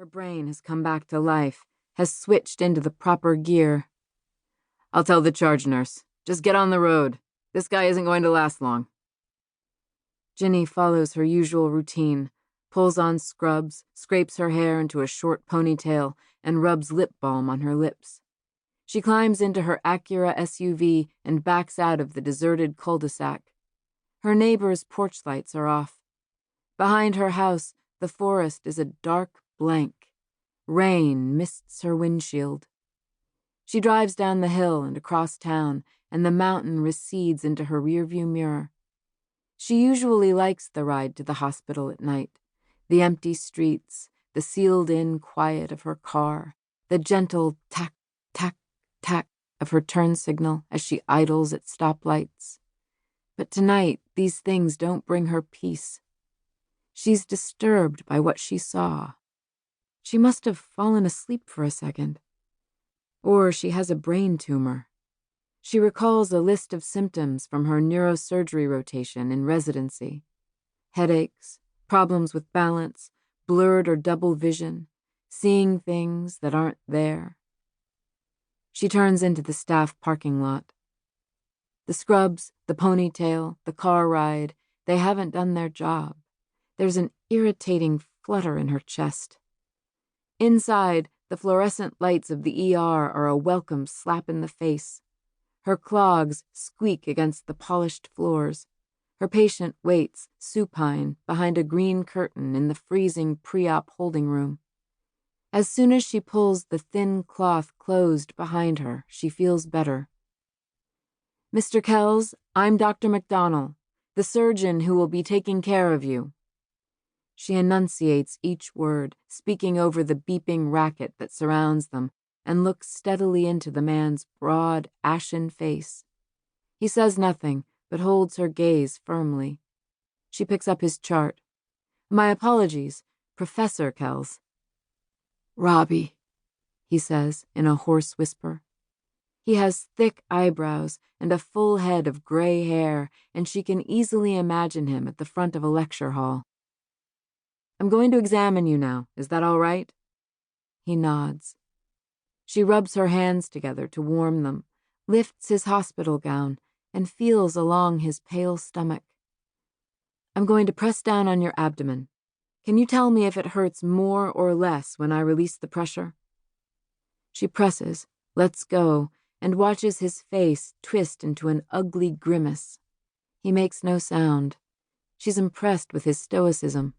Her brain has come back to life, has switched into the proper gear. "I'll tell the charge nurse. Just get on the road. This guy isn't going to last long." Ginny follows her usual routine, pulls on scrubs, scrapes her hair into a short ponytail, and rubs lip balm on her lips. She climbs into her Acura SUV and backs out of the deserted cul-de-sac. Her neighbor's porch lights are off. Behind her house, the forest is a dark blank. Rain mists her windshield. She drives down the hill and across town, and the mountain recedes into her rearview mirror. She usually likes the ride to the hospital at night, the empty streets, the sealed-in quiet of her car, the gentle tack, tack, tack of her turn signal as she idles at stoplights. But tonight, these things don't bring her peace. She's disturbed by what she saw. She must have fallen asleep for a second. Or she has a brain tumor. She recalls a list of symptoms from her neurosurgery rotation in residency. Headaches, problems with balance, blurred or double vision, seeing things that aren't there. She turns into the staff parking lot. The scrubs, the ponytail, the car ride, they haven't done their job. There's an irritating flutter in her chest. Inside, the fluorescent lights of the ER are a welcome slap in the face. Her clogs squeak against the polished floors. Her patient waits, supine, behind a green curtain in the freezing pre-op holding room. As soon as she pulls the thin cloth closed behind her, she feels better. "Mr. Kells, I'm Dr. McDonnell, the surgeon who will be taking care of you." She enunciates each word, speaking over the beeping racket that surrounds them, and looks steadily into the man's broad, ashen face. He says nothing, but holds her gaze firmly. She picks up his chart. "My apologies, Professor Kells." "Robbie," he says in a hoarse whisper. He has thick eyebrows and a full head of gray hair, and she can easily imagine him at the front of a lecture hall. "I'm going to examine you now. Is that all right?" He nods. She rubs her hands together to warm them, lifts his hospital gown, and feels along his pale stomach. "I'm going to press down on your abdomen. Can you tell me if it hurts more or less when I release the pressure?" She presses, lets go, and watches his face twist into an ugly grimace. He makes no sound. She's impressed with his stoicism.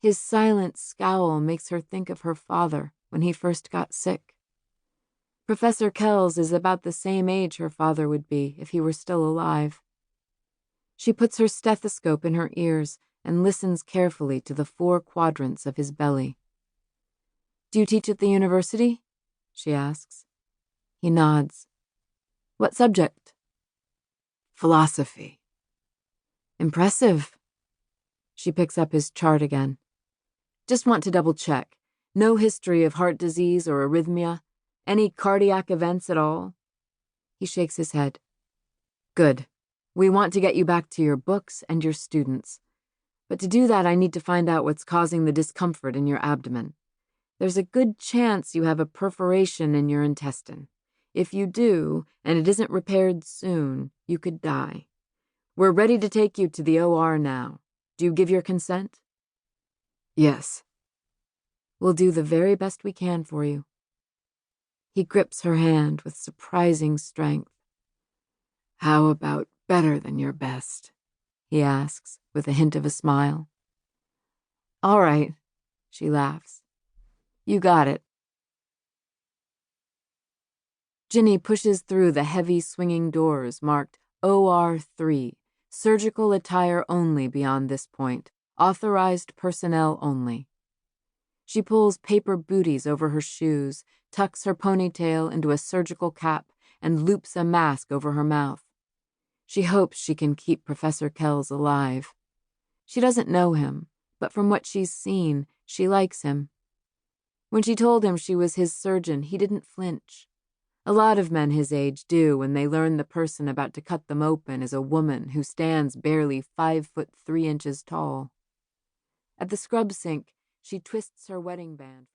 His silent scowl makes her think of her father when he first got sick. Professor Kells is about the same age her father would be if he were still alive. She puts her stethoscope in her ears and listens carefully to the 4 quadrants of his belly. "Do you teach at the university?" she asks. He nods. "What subject?" "Philosophy." "Impressive." She picks up his chart again. "Just want to double check. No history of heart disease or arrhythmia? Any cardiac events at all?" He shakes his head. "Good. We want to get you back to your books and your students. But to do that, I need to find out what's causing the discomfort in your abdomen. There's a good chance you have a perforation in your intestine. If you do, and it isn't repaired soon, you could die. We're ready to take you to the OR now. Do you give your consent?" "Yes." "We'll do the very best we can for you." He grips her hand with surprising strength. "How about better than your best?" he asks, with a hint of a smile. "All right," she laughs. "You got it." Ginny pushes through the heavy swinging doors marked OR3, surgical attire only beyond this point, authorized personnel only. She pulls paper booties over her shoes, tucks her ponytail into a surgical cap, and loops a mask over her mouth. She hopes she can keep Professor Kells alive. She doesn't know him, but from what she's seen, she likes him. When she told him she was his surgeon, he didn't flinch. A lot of men his age do when they learn the person about to cut them open is a woman who stands barely 5'3" tall. At the scrub sink, she twists her wedding band from